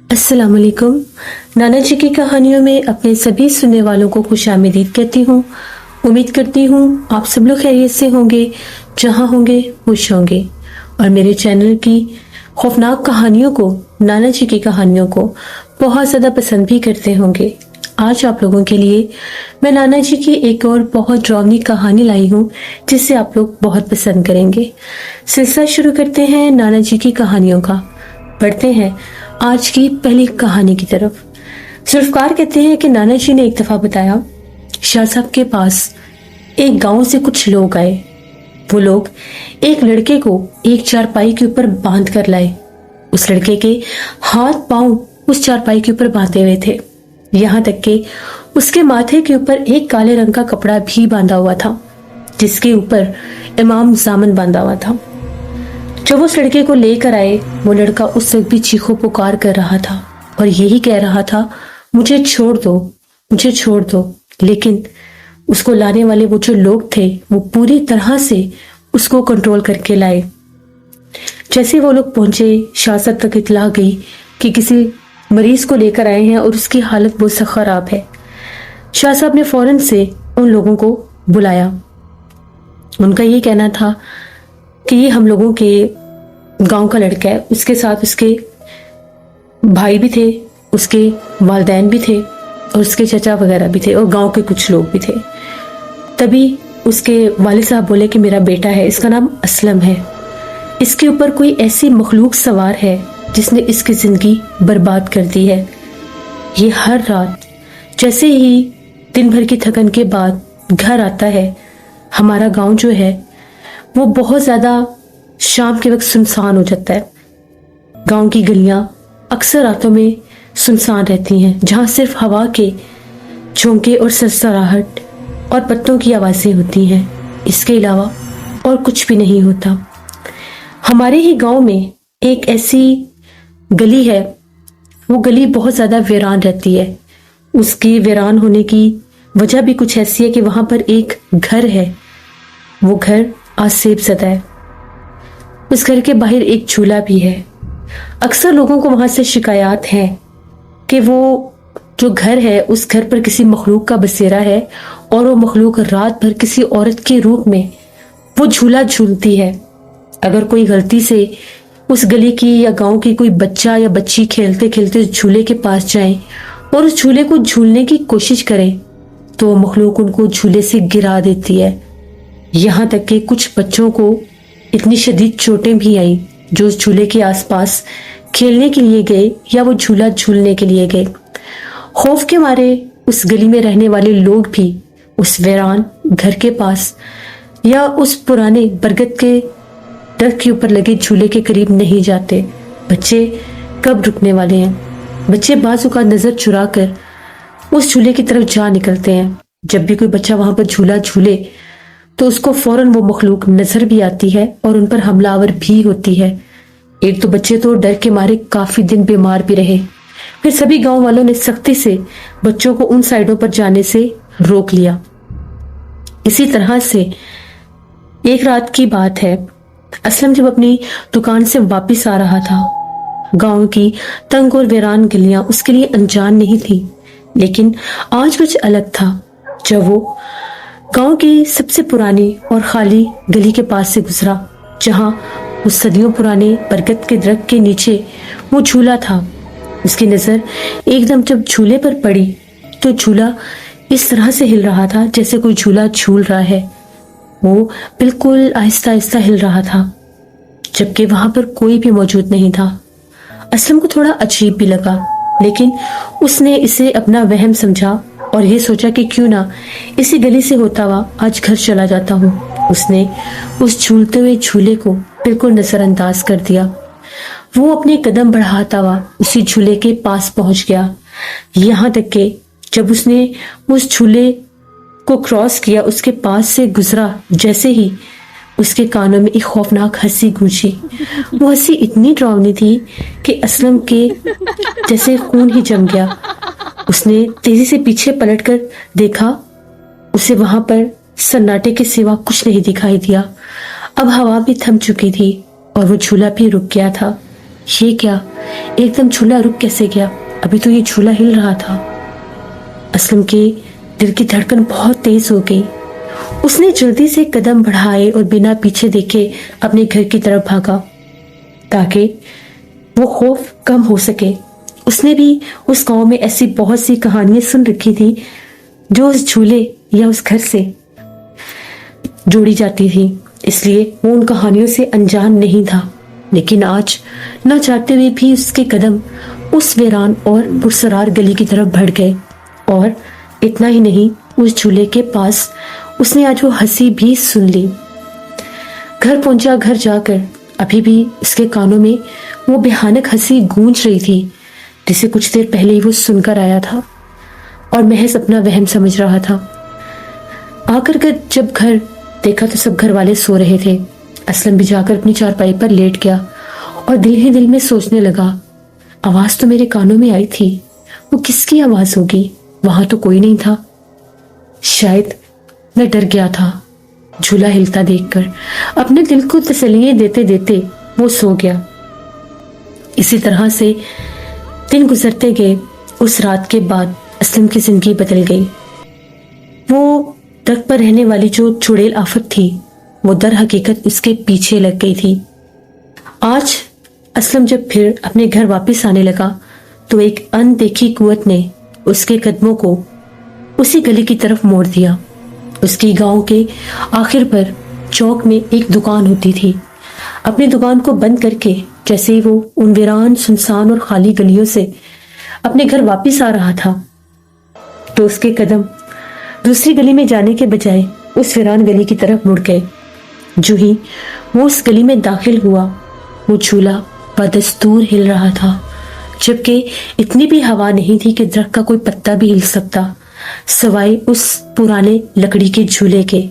अस्सलाम वालेकुम। नाना जी की कहानियों में अपने सभी सुनने वालों को खुशामदीद कहती हूँ। उम्मीद करती हूँ आप सब लोग खैरियत से होंगे, जहाँ होंगे खुश होंगे और मेरे चैनल की खौफनाक कहानियों को, नाना जी की कहानियों को बहुत ज़्यादा पसंद भी करते होंगे। आज आप लोगों के लिए मैं नाना जी की एक और बहुत डरावनी कहानी लाई हूँ जिसे आप लोग बहुत पसंद करेंगे। सिलसिला शुरू करते हैं नाना जी की कहानियों का। बढ़ते हैं आज की पहली कहानी की तरफ। जुल्फकार कहते हैं कि नाना जी ने एक दफा बताया, शाह साहब के पास एक गांव से कुछ लोग आए। वो लोग एक लड़के को एक चारपाई के ऊपर बांध कर लाए। उस लड़के के हाथ पांव उस चारपाई के ऊपर बांधे हुए थे, यहाँ तक कि उसके माथे के ऊपर एक काले रंग का कपड़ा भी बांधा हुआ था जिसके ऊपर इमाम जामन बांधा हुआ था। जब उस लड़के को लेकर आए, वो लड़का उस वक्त भी चीखो पुकार कर रहा था और यही कह रहा था, मुझे छोड़ दो, मुझे छोड़ दो। लेकिन उसको लाने वाले वो जो लोग थे वो पूरी तरह से उसको कंट्रोल करके लाए। जैसे वो लोग पहुंचे, शाह साहब तक इतला गई कि किसी मरीज को लेकर आए हैं और उसकी हालत बहुत सख्त खराब है। शाह साहब ने फौरन से उन लोगों को बुलाया। उनका ये कहना था कि ये हम लोगों के गांव का लड़का है। उसके साथ उसके भाई भी थे, उसके वालिदैन भी थे और उसके चचा वगैरह भी थे और गांव के कुछ लोग भी थे। तभी उसके वालिद साहब बोले कि मेरा बेटा है, इसका नाम असलम है। इसके ऊपर कोई ऐसी मखलूक सवार है जिसने इसकी जिंदगी बर्बाद कर दी है। ये हर रात जैसे ही दिन भर की थकन के बाद घर आता है, हमारा गांव जो है वो बहुत ज्यादा शाम के वक्त सुनसान हो जाता है। गांव की गलियां अक्सर रातों में सुनसान रहती हैं, जहां सिर्फ हवा के झोंके और सरसराहट और पत्तों की आवाजें होती हैं। इसके अलावा और कुछ भी नहीं होता। हमारे ही गांव में एक ऐसी गली है, वो गली बहुत ज्यादा वीरान रहती है। उसकी वीरान होने की वजह भी कुछ ऐसी है कि वहां पर एक घर है, वो घर आज सेब ज़दा है। उस घर के बाहर एक झूला भी है। अक्सर लोगों को वहां से शिकायत है कि वो जो घर है उस घर पर किसी मखलूक का बसेरा है और वो मखलूक रात भर किसी औरत के रूप में वो झूला झूलती है। अगर कोई गलती से उस गली की या गांव की कोई बच्चा या बच्ची खेलते खेलते उस झूले के पास जाए और उस झूले को झूलने की कोशिश करे तो वो मखलूक उनको झूले से गिरा देती है। यहाँ तक कि कुछ बच्चों को इतनी शदीद चोटें भी आई जो उस झूले के आसपास खेलने के लिए गए या वो झूला झूलने के लिए गए। खौफ के मारे उस गली में रहने वाले लोग भी उस वीरान घर के पास या उस पुराने बरगद के दरख्त के ऊपर लगे झूले के करीब नहीं जाते। बच्चे कब रुकने वाले हैं। बच्चे बाजू का नजर चुरा कर उस झूले की तरफ जा निकलते हैं। जब भी कोई बच्चा वहां पर झूला झूले तो उसको फौरन वो मखलूक नजर भी आती है और उन पर हमलावर भी होती है। एक तो बच्चे तो डर के मारे काफी दिन बीमार भी रहे। फिर सभी गांव वालों ने सख्ती से बच्चों को उन साइडों पर जाने से रोक लिया। इसी तरह से एक रात की बात है, असलम जब अपनी दुकान से वापस आ रहा था। गांव की तंग और वीरान गलियां उसके लिए अनजान नहीं थी, लेकिन आज कुछ अलग था। जब वो गांव की सबसे पुरानी और खाली गली के पास से गुजरा, जहां उस सदियों पुराने बरगद के दरख्त के नीचे वो झूला था, उसकी नजर एकदम जब झूले पर पड़ी तो झूला इस तरह से हिल रहा था जैसे कोई झूला झूल रहा है। वो बिल्कुल आहिस्ता आहिस्ता हिल रहा था, जबकि वहां पर कोई भी मौजूद नहीं था। असलम को थोड़ा अजीब भी लगा, लेकिन उसने इसे अपना वहम समझा और ये सोचा कि क्यों ना इसी गली से होता हुआ आज घर चला जाता हूँ। उसने उस झूलते हुए झूले को बिल्कुल नजरअंदाज कर दिया। वो अपने कदम बढ़ाता हुआ उसी झूले के पास पहुंच गया। यहाँ तक कि जब उसने उस झूले को क्रॉस किया, उसके पास से गुजरा, जैसे ही उसके कानों में एक खौफनाक हंसी गूंजी। वो हंसी इतनी डरावनी थी कि असलम के जैसे खून ही जम गया। उसने तेजी से पीछे पलटकर देखा, उसे वहां पर सन्नाटे के सिवा कुछ नहीं दिखाई दिया। अब हवा भी थम चुकी थी और वो झूला भी रुक गया था। ये क्या, एकदम झूला रुक कैसे गया? अभी तो ये झूला हिल रहा था। असलम के दिल की धड़कन बहुत तेज हो गई। उसने जल्दी से कदम बढ़ाए और बिना पीछे देखे अपने घर की तरफ भागा ताकि वो खौफ कम हो सके। उसने भी उस गांव में ऐसी बहुत सी कहानियां सुन रखी थी जो उस झूले या उस घर से जोड़ी जाती थी, इसलिए वो उन कहानियों से अनजान नहीं था। लेकिन आज न चाहते हुए भी उसके कदम उस वीरान और पुरसरार गली की तरफ बढ़ गए। और इतना ही नहीं, उस झूले के पास उसने आज वो हंसी भी सुन ली। घर पहुंचा। घर जाकर अभी भी उसके कानों में वो भयानक हंसी गूंज रही थी जिसे कुछ देर पहले ही वो सुनकर आया था और महज अपना वहम समझ रहा था। आकर जब घर देखा तो सब घर वाले सो रहे थे। असलम भी जाकर अपनी चारपाई पर लेट गया और दिल ही दिल में सोचने लगा, आवाज तो मेरे कानों में आई थी, वो किसकी आवाज होगी? वहां तो कोई नहीं था। शायद मैं डर गया था। झूला हिलता देखकर अपने दिल को तसल्लियां देते देते वो सो गया। इसी तरह से दिन गुजरते गए। उस रात के बाद असलम की जिंदगी बदल गई। वो दरख्त पर रहने वाली जो चुड़ैल आफत थी वो दर हकीकत उसके पीछे लग गई थी। आज असलम जब फिर अपने घर वापस आने लगा तो एक अनदेखी कुव्वत ने उसके कदमों को उसी गली की तरफ मोड़ दिया। उसकी गांव के आखिर पर चौक में एक दुकान होती थी। अपनी दुकान को बंद करके जैसे ही वो उन वीरान, सुनसान और खाली गलियों से अपने घर वापस आ रहा था तो उसके कदम दूसरी गली में जाने के बजाय उस वीरान गली की तरफ मुड़ गए। जो ही वो उस गली में दाखिल हुआ, वो झूला बदस्तूर हिल रहा था, जबकि इतनी भी हवा नहीं थी कि दरख्त का कोई पत्ता भी हिल सकता, सवाए उस पुराने लकड़ी के झूले के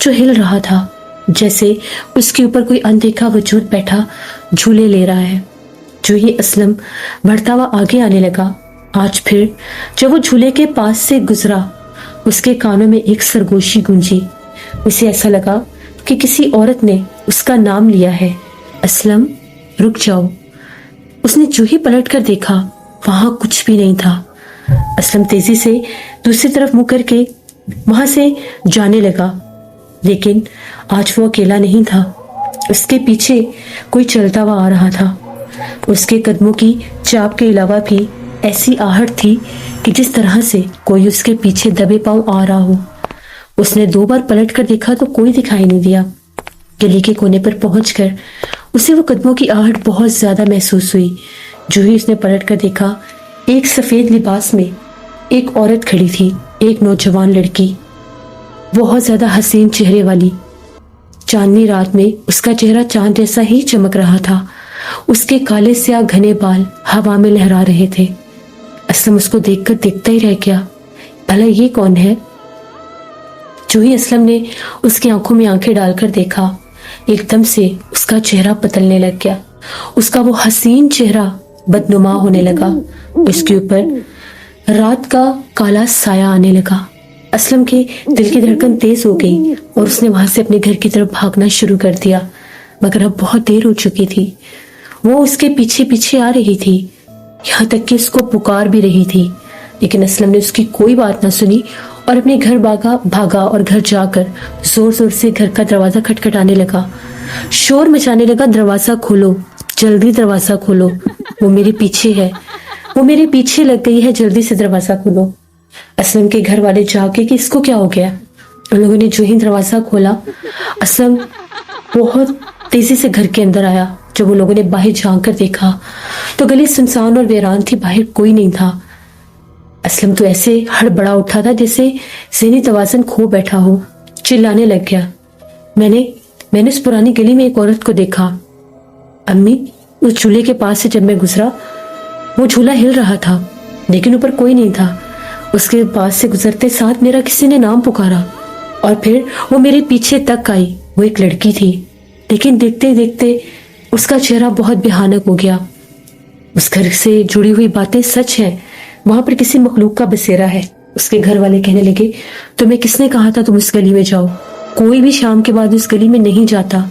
जो हिल रहा था जैसे उसके ऊपर कोई अनदेखा वजूद बैठा झूले ले रहा है। जो ही असलम बढ़ता हुआ आगे आने लगा, आज फिर जब वो झूले के पास से गुजरा उसके कानों में एक सरगोशी गूंजी। उसे ऐसा लगा कि किसी औरत ने उसका नाम लिया है, असलम रुक जाओ। उसने जो ही पलट कर देखा वहां कुछ भी नहीं था। असलम तेजी से दूसरी तरफ मुंह करके वहां से जाने लगा, लेकिन आज वो अकेला नहीं था। उसके पीछे कोई चलता हुआ आ रहा था। उसके कदमों की चाप के अलावा भी ऐसी आहट थी कि जिस तरह से कोई उसके पीछे दबे पांव आ रहा हो। उसने 2 बार पलट कर देखा तो कोई दिखाई नहीं दिया। गली के कोने पर पहुंचकर उसे वो कदमों की आहट बहुत ज्यादा महसूस हुई। जो ही उसने पलट कर देखा, एक सफेद लिबास में एक औरत खड़ी थी, एक नौजवान लड़की, बहुत ज्यादा हसीन चेहरे वाली। चांदनी रात में उसका चेहरा चांद जैसा ही चमक रहा था। उसके काले स्याह घने बाल हवा में लहरा रहे थे। असलम उसको देखकर देखता ही रह गया, भला ये कौन है? जो ही असलम ने उसकी आंखों में आंखें डालकर देखा, एकदम से उसका चेहरा बदलने लग गया। उसका वो हसीन चेहरा बदनुमा होने लगा। उसके ऊपर रात का काला साया आने लगा। असलम के दिल की धड़कन तेज हो गई और उसने वहां से अपने घर की तरफ भागना शुरू कर दिया, मगर अब बहुत देर हो चुकी थी। वो उसके पीछे पीछे आ रही थी, यहाँ तक कि उसको पुकार भी रही थी, लेकिन असलम ने उसकी कोई बात ना सुनी और अपने घर भागा और घर जाकर जोर जोर से घर का दरवाजा खटखटाने लगा। शोर मचाने लगा, दरवाजा खोलो, जल्दी दरवाजा खोलो, वो मेरे पीछे है, वो मेरे पीछे लग गई है, जल्दी से दरवाजा खोलो। असलम के घर वाले जागे कि इसको क्या हो गया। उन लोगों ने जो ही दरवाजा खोला, असलम बहुत तेजी से घर के अंदर आया। जब उन लोगों ने बाहर झांक कर देखा तो गली सुनसान और वीरान थी, बाहर कोई नहीं था। असलम तो ऐसे हड़बड़ा उठा था जैसे ज़हनी तवाज़ुन खो बैठा हो। चिल्लाने लग गया, मैंने उस पुरानी गली में एक औरत को देखा। अम्मी, उस झूले के पास से जब मैं गुजरा, वो झूला हिल रहा था लेकिन ऊपर कोई नहीं था। उसके पास से गुजरते साथ मेरा किसी ने नाम पुकारा और फिर वो मेरे पीछे तक आई। वो एक लड़की थी, लेकिन देखते देखते उसका चेहरा बहुत भयानक हो गया। उस घर से जुड़ी हुई बातें सच है, वहां पर किसी मखलूक का बसेरा है। उसके घर वाले कहने लगे, तुम्हें किसने कहा था तुम उस गली में जाओ? कोई भी शाम के बाद उस गली में नहीं जाता।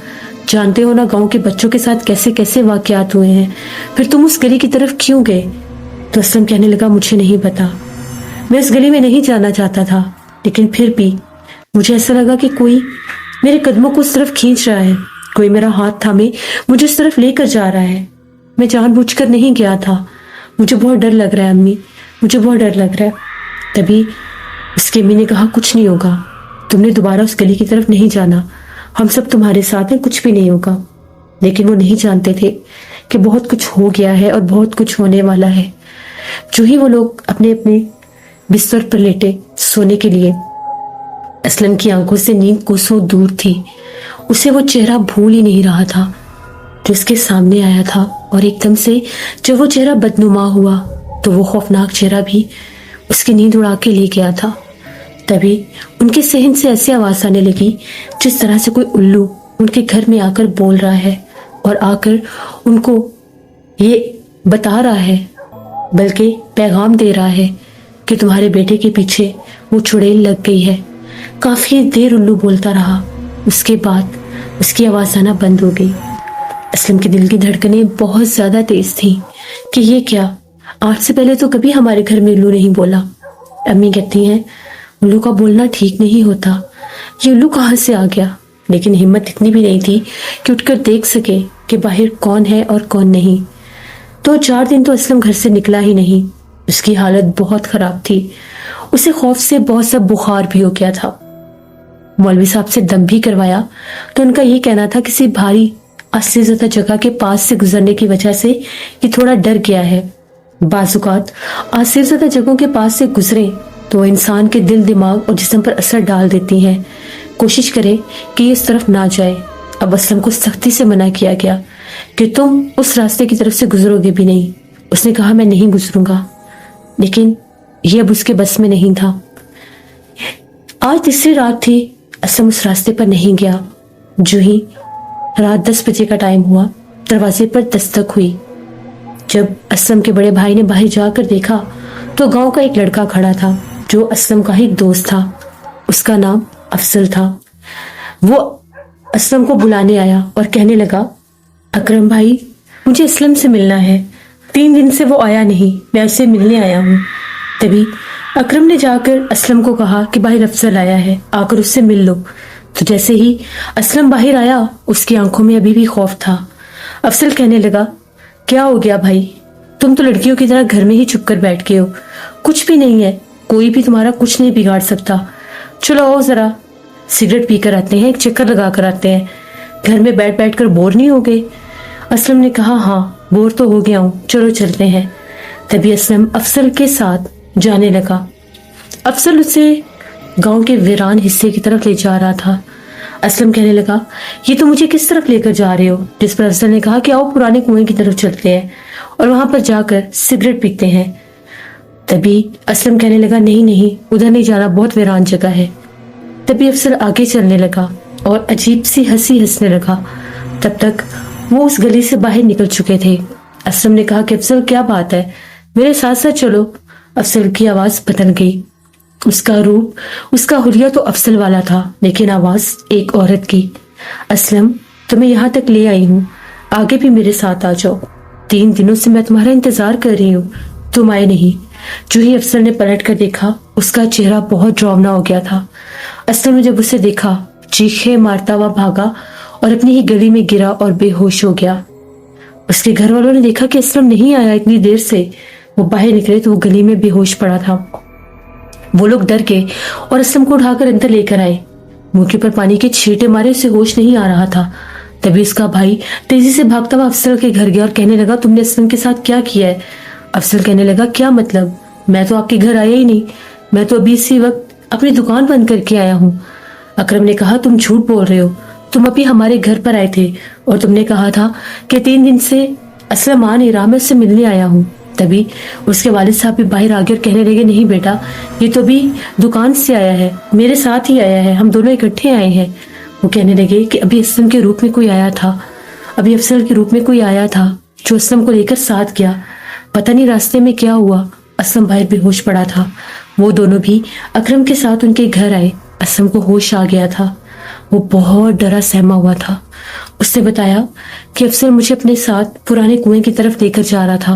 जानते हो ना गांव के बच्चों के साथ कैसे कैसे वाकयात हुए हैं, फिर तुम उस गली की तरफ क्यों गए? तो असलम कहने लगा, मुझे नहीं पता, मैं उस गली में नहीं जाना चाहता था, लेकिन फिर भी मुझे ऐसा लगा कि कोई मेरे कदमों को उस तरफ खींच रहा है, कोई मेरा हाथ थामे मुझे उस तरफ लेकर जा रहा है। मैं जानबूझकर नहीं गया था, मुझे बहुत डर लग रहा है अम्मी, मुझे बहुत डर लग रहा है। तभी उसकी अम्मी ने कहा, कुछ नहीं होगा, तुमने दोबारा उस गली की तरफ नहीं जाना, हम सब तुम्हारे साथ हैं, कुछ भी नहीं होगा। लेकिन वो नहीं जानते थे कि बहुत कुछ हो गया है और बहुत कुछ होने वाला है। जो ही वो लोग अपने अपने बिस्तर पर लेटे सोने के लिए, असलम की आंखों से नींद कोसों दूर थी। उसे वो चेहरा भूल ही नहीं रहा था जो उसके सामने आया था, और एकदम से जब वो चेहरा बदनुमा हुआ तो वो खौफनाक चेहरा भी उसकी नींद उड़ा के ले गया था। तभी उनके सहन से ऐसी आवाज आने लगी जिस तरह से कोई उल्लू उनके घर में आकर बोल रहा है और आकर उनको ये बता रहा है, बल्कि पैगाम दे रहा है कि तुम्हारे बेटे के पीछे वो चुड़ैल लग गई है। काफी देर उल्लू बोलता रहा, उसके बाद उसकी आवाज आना बंद हो गई। असलम के दिल की धड़कनें बहुत ज्यादा तेज थी कि ये क्या, आज से पहले तो कभी हमारे घर में उल्लू नहीं बोला। अम्मी कहती हैं, उल्लू का बोलना ठीक नहीं होता, ये उल्लू कहाँ से आ गया? लेकिन हिम्मत इतनी भी नहीं थी कि उठकर देख सके कि बाहर कौन है और कौन नहीं। तो 4 दिन तो असलम घर से निकला ही नहीं। उसकी हालत बहुत खराब थी, उसे खौफ से बहुत सा बुखार भी हो गया था। मौलवी साहब से दम भी करवाया तो उनका ये कहना था किसी भारी अस्थिरता जगह के पास से गुजरने की वजह से ये थोड़ा डर गया है। बाजुकात अस्थिरता जगहों के पास से गुजरे तो इंसान के दिल, दिमाग और जिस्म पर असर डाल देती हैं। कोशिश करे कि इस तरफ ना जाए। अब असलम को सख्ती से मना किया गया कि तुम उस रास्ते की तरफ से गुजरोगे भी नहीं। उसने कहा, मैं नहीं गुजरूंगा, लेकिन यह अब उसके बस में नहीं था। आज तीसरी रात थी, असलम उस रास्ते पर नहीं गया। जो ही रात 10 बजे का टाइम हुआ, दरवाजे पर दस्तक हुई। जब असलम के बड़े भाई ने बाहर जाकर देखा तो गांव का एक लड़का खड़ा था जो असलम का ही दोस्त था। उसका नाम अफजल था। वो असलम को बुलाने आया और कहने लगा, अकरम भाई, मुझे असलम से मिलना है, 3 दिन से वो आया नहीं, मैं उससे मिलने आया हूँ। तभी अकरम ने जाकर असलम को कहा कि बाहर अफजल आया है, आकर उससे मिल लो। तो जैसे ही असलम बाहर आया, उसकी आंखों में अभी भी खौफ था। अफजल कहने लगा, क्या हो गया भाई, तुम तो लड़कियों की तरह घर में ही छुप कर बैठ गए हो, कुछ भी नहीं है, कोई भी तुम्हारा कुछ नहीं बिगाड़ सकता। चलो आओ जरा सिगरेट पी कर आते हैं, एक चक्कर लगा कर आते हैं, घर में बैठ बैठ कर बोर नहीं हो गए? असलम ने कहा, हाँ बोर तो हो गया हूँ, चलो चलते हैं। तभी असलम अफजल के साथ जाने लगा। अफजल उसे गांव के वीरान हिस्से की तरफ ले जा रहा था। असलम कहने लगा, ये तो मुझे किस तरफ लेकर जा रहे हो? जिस पर अफजल ने कहा कि आओ पुराने कुएं की तरफ चलते हैं और वहां पर जाकर सिगरेट पीते हैं। तभी असलम कहने लगा, नहीं नहीं, उधर नहीं जाना, बहुत वीरान जगह है। तभी अफजल आगे चलने लगा और अजीब सी हंसी हंसने लगा। तब तक वो उस गली से बाहर निकल चुके थे। असलम ने कहा कि अफजल क्या बात है, मेरे साथ साथ चलो। अफजल की आवाज बदल गई। उसका रूप, उसका हुलिया तो अफजल वाला था, लेकिन आवाज एक औरत की। असलम, तुम्हें यहाँ तक ले आई हूँ, आगे भी मेरे साथ आ जाओ। 3 दिनों से मैं तुम्हारा इंतजार कर रही हूँ, तुम आए नहीं। जो ही अफजल ने पलट कर देखा, उसका चेहरा बहुत डरावना हो गया था। असलम ने जब उसे देखा, चीखे मारता हुआ भागा और अपनी ही गली में गिरा और बेहोश हो गया। उसके घर वालों ने देखा कि असलम नहीं आया इतनी देर से। वो बाहर निकले तो वो गली में बेहोश पड़ा था। वो लोग डर गए और असलम को उठाकर अंदर लेकर आए। मुंह के पर पानी के छींटे मारे, उसे होश नहीं आ रहा था। तभी उसका भाई तेजी से भागता हुआ अफजल के घर गया और कहने लगा, तुमने असलम के साथ क्या किया है? अफजल कहने लगा, क्या मतलब, मैं तो आपके घर आया ही नहीं, मैं तो अभी इसी वक्त अपनी दुकान बंद करके आया हूँ। अकरम ने कहा, तुम झूठ बोल रहे हो, तुम अभी हमारे घर पर आए थे और तुमने कहा था कि 3 दिन से असलम आ नहीं रहा, मैं उससे मिलने आया हूँ। तभी उसके वालिद साहब भी बाहर आ गए और कहने लगे, नहीं बेटा, ये तो अभी दुकान से आया है, मेरे साथ ही आया है, हम दोनों इकट्ठे आए हैं। वो कहने लगे कि अभी असलम के रूप में कोई आया था, अभी अफजल के रूप में कोई आया था जो असलम को लेकर साथ गया। पता नहीं रास्ते में क्या हुआ, असलम बाहर बेहोश पड़ा था। वो दोनों भी अकरम के साथ उनके घर आए। असलम को होश आ गया था, वो बहुत डरा सहमा हुआ था। उसने बताया कि अफसर मुझे अपने साथ पुराने कुएं की तरफ लेकर जा रहा था।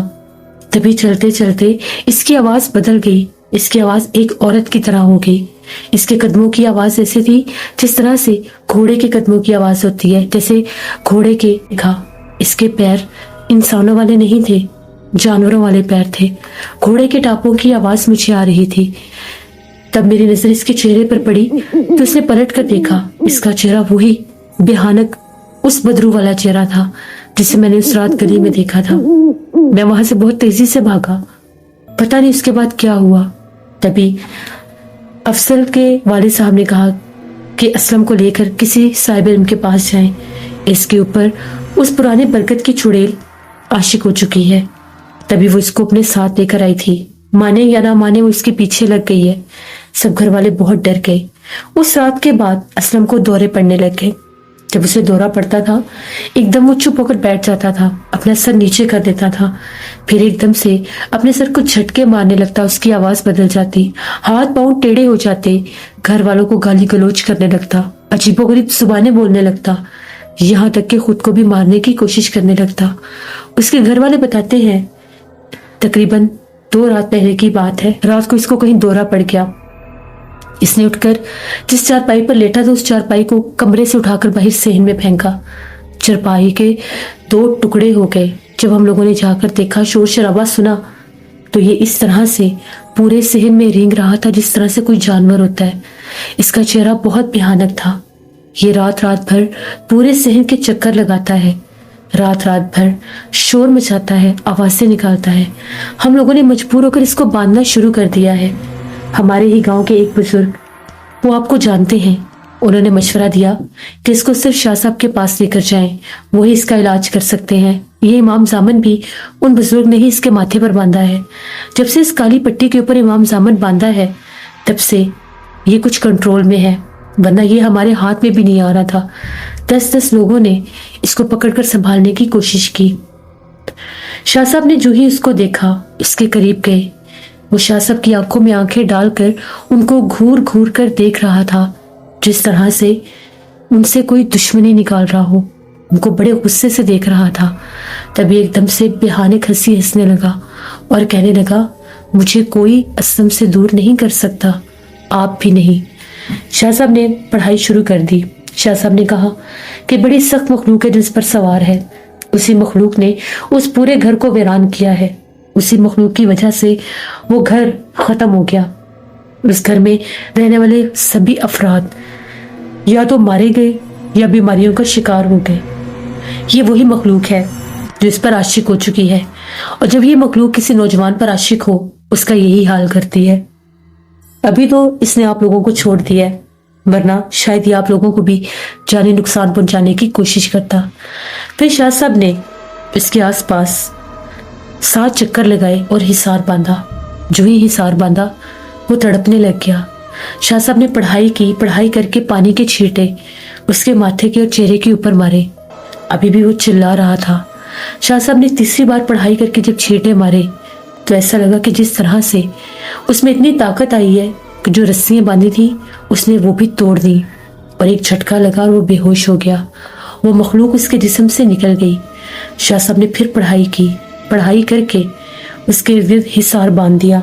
तभी चलते चलते इसकी आवाज बदल गई। इसकी आवाज एक औरत की तरह हो गई। इसके कदमों की आवाज ऐसी थी जिस तरह से घोड़े के कदमों की आवाज होती है, जैसे घोड़े के देखा। इसके पैर इंसानों वाले नहीं थे, जानवरों वाले पैर थे। घोड़े के टापों की आवाज मुझे आ रही थी। तब मेरी नजर इसके चेहरे पर पड़ी तो उसने पलट कर देखा। इसका चेहरा वही भयानक उस बदरू वाला चेहरा था जिसे मैंने उस रात गली में देखा था। मैं वहां से बहुत तेजी से भागा। पता नहीं उसके बाद क्या हुआ। तभी अफसल के वालिद साहब ने कहा कि असलम को लेकर किसी साहिब इल्म के पास जाएं। इसके ऊपर उस पुराने बरकत की चुड़ैल आशिक हो चुकी है। तभी वो इसको अपने साथ लेकर आई थी। माने या ना माने वो इसके पीछे लग गई है। सब घर वाले बहुत डर गए। उस रात के बाद असलम को दौरे पड़ने लग गए। जब उसे दौरा पड़ता था एकदम वो चुप होकर बैठ जाता था, अपना सर नीचे कर देता था, फिर एकदम से अपने सर को झटके मारने लगता। उसकी आवाज बदल जाती, हाथ पांव टेढ़े हो जाते, घर वालों को गाली गलौज करने लगता, अजीबोगरीब जुबानें बोलने लगता, यहाँ तक कि खुद को भी मारने की कोशिश करने लगता। उसके घर वाले बताते हैं तकरीबन 2 रात पहले की बात है। रात को इसको कहीं दौरा पड़ गया। इसने उठकर जिस चारपाई पर लेटा था उस चारपाई को कमरे से उठाकर बाहर सेहन में फेंका। चारपाई के 2 टुकड़े हो गए। जब हम लोगों ने जाकर देखा, शोर शराबा सुना, तो ये इस तरह से पूरे सेहन में रेंग रहा था जिस तरह से कोई जानवर होता है। इसका चेहरा बहुत भयानक था। ये रात रात भर पूरे सेहन के चक्कर लगाता है, रात रात भर शोर मचाता है, आवाजें निकालता है। हम लोगों ने मजबूर होकर इसको बांधना शुरू कर दिया है। हमारे ही गांव के एक बुजुर्ग, वो आपको जानते हैं, उन्होंने मशवरा दिया कि इसको सिर्फ शाह साहब के पास लेकर जाएं, वही इसका इलाज कर सकते हैं। ये इमाम जामन भी उन बुजुर्ग ने ही इसके माथे पर बांधा है। जब से इस काली पट्टी के ऊपर इमाम जामन बांधा है तब से ये कुछ कंट्रोल में है, वरना ये हमारे हाथ में भी नहीं आ रहा था। 10-10 लोगों ने इसको पकड़कर संभालने की कोशिश की। शाह साहब ने जो ही उसको देखा उसके करीब गए। वो शाह साहब की आंखों में आंखें डालकर उनको घूर घूर कर देख रहा था जिस तरह से उनसे कोई दुश्मनी निकाल रहा हो। उनको बड़े गुस्से से देख रहा था। तभी एकदम से भयानक हंसी हंसने लगा और कहने लगा, मुझे कोई असलम से दूर नहीं कर सकता, आप भी नहीं। शाह साहब ने पढ़ाई शुरू कर दी। शाह साहब ने कहा कि बड़ी सख्त मखलूक है जिस पर सवार है। उसी मखलूक ने उस पूरे घर को वीरान किया है। उसी मखलूक की वजह से वो घर खत्म हो गया। उस घर में रहने वाले सभी अफराद या तो मारे गए या बीमारियों का शिकार हो गए। ये वही मखलूक है जो इस पर आशिक हो चुकी है, और जब ये मखलूक किसी नौजवान पर आशिक हो उसका यही हाल करती है। अभी तो इसने आप लोगों को छोड़ दिया है, वरना शायद ये आप लोगों को भी जानी नुकसान पहुंचाने की कोशिश करता। फिर शाह साहब ने इसके आसपास 7 चक्कर लगाए और हिसार बांधा। जो ही हिसार बांधा वो तड़पने लग गया। शाह साहब ने पढ़ाई की, पढ़ाई करके पानी के छींटे उसके माथे के और चेहरे के ऊपर मारे। अभी भी वो चिल्ला रहा था। शाह साहब ने तीसरी बार पढ़ाई करके जब छींटे मारे तो ऐसा लगा कि जिस तरह से उसमें इतनी ताकत आई है कि जो रस्सियां बांधी थी उसने वो भी तोड़ दी, और एक झटका लगा और वो बेहोश हो गया। वो मखलूक उसके जिस्म से निकल गई। शाह साहब ने फिर पढ़ाई की, पढ़ाई करके उसके इर्द हिसार बांध दिया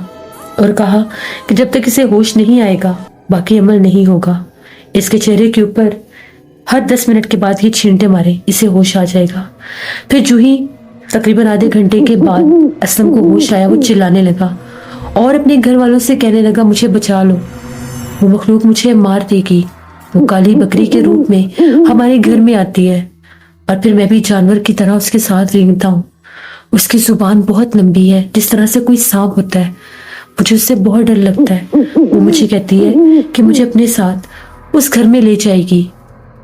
और कहा कि जब तक इसे होश नहीं आएगा बाकी अमल नहीं होगा। इसके चेहरे के ऊपर हर 10 मिनट के बाद ये छींटे मारे, इसे होश आ जाएगा। फिर जो ही तकरीबन आधे घंटे के बाद असलम को होश आया, वो चिल्लाने लगा और अपने घर वालों से कहने लगा, मुझे बचा लो, वो मखलूक मुझे मार देगी। वो काली बकरी के रूप में हमारे घर में आती है और फिर मैं भी जानवर की तरह उसके साथ रेंगता हूँ। उसकी जुबान बहुत लंबी है, जिस तरह से कोई सांप होता है। मुझे उससे बहुत डर लगता है। वो मुझे कहती है कि मुझे अपने साथ उस घर में ले जाएगी।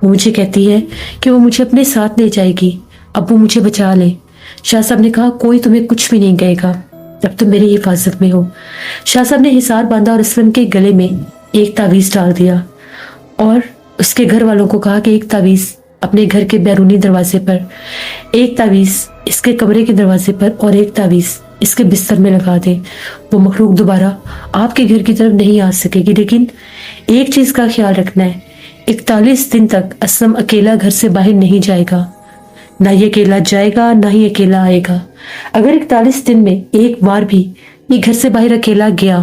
वो मुझे कहती है कि वो मुझे अपने साथ ले जाएगी, अब वो मुझे बचा ले। शाह साहब ने कहा, कोई तुम्हें कुछ भी नहीं कहेगा, अब तुम मेरी हिफाजत में हो। शाह साहब ने हिसार बांधा और असलम के गले में एक तावीज डाल दिया और उसके घर वालों को कहा कि एक तावीज अपने घर के बैरूनी दरवाजे पर, एक तावीज इसके कमरे के दरवाजे पर और एक तावीज इसके बिस्तर में लगा दे। वो मखलूक दोबारा आपके घर की तरफ नहीं आ सकेगी, लेकिन एक चीज का ख्याल रखना है, 41 दिन तक असलम अकेला घर से बाहर नहीं जाएगा, ना ही अकेला जाएगा ना ही अकेला आएगा। अगर 41 दिन में एक बार भी ये घर से बाहर अकेला गया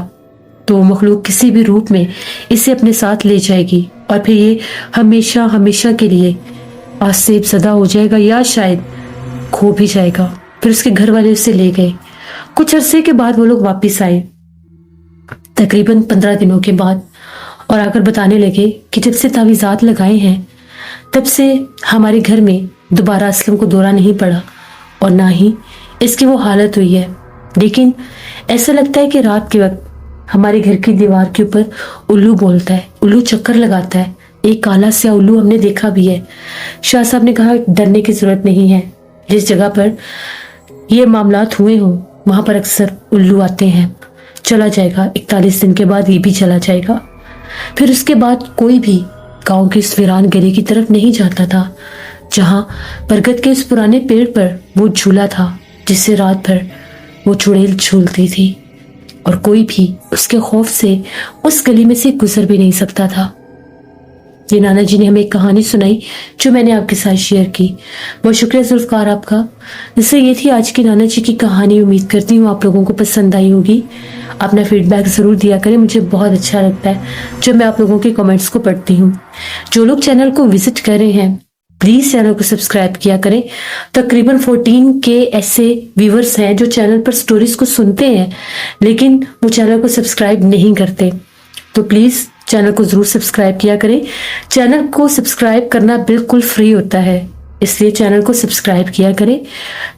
तो मखलूक किसी भी रूप में इसे अपने साथ ले जाएगी और फिर ये हमेशा हमेशा के लिए आसेब ज़दा हो जाएगा या शायद खो भी जाएगा। फिर उसके घर वाले उसे ले गए। कुछ अरसे के बाद वो लोग वापस आए, तकरीबन 15 दिनों के बाद, और आकर बताने लगे कि जब से तावीज़ात लगाए हैं तब से हमारे घर में दोबारा असलम को दौरा नहीं पड़ा और ना ही इसकी वो हालत हुई है। लेकिन ऐसा लगता है कि रात के वक्त हमारे घर की दीवार के ऊपर उल्लू बोलता है, उल्लू चक्कर लगाता है। एक काला सा उल्लू हमने देखा भी है। शाह साहब ने कहा डरने की जरूरत नहीं है, जिस जगह पर ये मामलात हुए हों वहां पर अक्सर उल्लू आते हैं। चला जाएगा, 41 दिन के बाद ये भी चला जाएगा। फिर उसके बाद कोई भी गांव की इस वीरान गली की तरफ नहीं जाता था जहां बरगद के उस पुराने पेड़ पर वो झूला था जिससे रात भर वो चुड़ैल झूलती थी, और कोई भी उसके खौफ से उस गली में से गुजर भी नहीं सकता था। ये नाना जी ने हमें एक कहानी सुनाई जो मैंने आपके साथ शेयर की। बहुत शुक्रिया जुल्फकार आपका। जिससे ये थी आज की नाना जी की कहानी। उम्मीद करती हूँ आप लोगों को पसंद आई होगी। अपना फीडबैक ज़रूर दिया करें, मुझे बहुत अच्छा लगता है जब मैं आप लोगों के कमेंट्स को पढ़ती हूँ। जो लोग चैनल को विजिट कर रहे हैं प्लीज़ चैनल को सब्सक्राइब किया करें। तकरीबन 14 के ऐसे व्यूवर्स हैं जो चैनल पर स्टोरीज को सुनते हैं लेकिन वो चैनल को सब्सक्राइब नहीं करते, तो प्लीज़ चैनल को ज़रूर सब्सक्राइब किया करें। चैनल को सब्सक्राइब करना बिल्कुल फ्री होता है, इसलिए चैनल को सब्सक्राइब किया करें,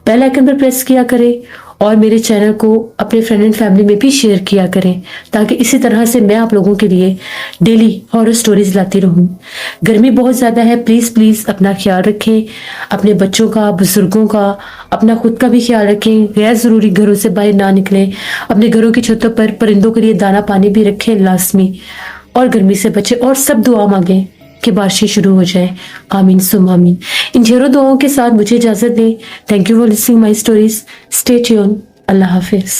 बेल आइकन पर प्रेस किया करें और मेरे चैनल को अपने फ्रेंड एंड फैमिली में भी शेयर किया करें ताकि इसी तरह से मैं आप लोगों के लिए डेली हॉरर स्टोरीज लाती रहूं। गर्मी बहुत ज़्यादा है, प्लीज़ अपना ख्याल रखें, अपने बच्चों का, बुजुर्गों का, अपना खुद का भी ख्याल रखें। गैर ज़रूरी घरों से बाहर ना निकलें। अपने घरों की छतों पर परिंदों के लिए दाना पानी भी रखें लाजमी, और गर्मी से बचें और सब दुआ मांगें कि बारिशें शुरू हो जाए। आमीन सुम आमीन। इन ढेरों दुआओं के साथ मुझे इजाजत दें। Thank you for listening my stories. Stay tune. Allah Hafiz.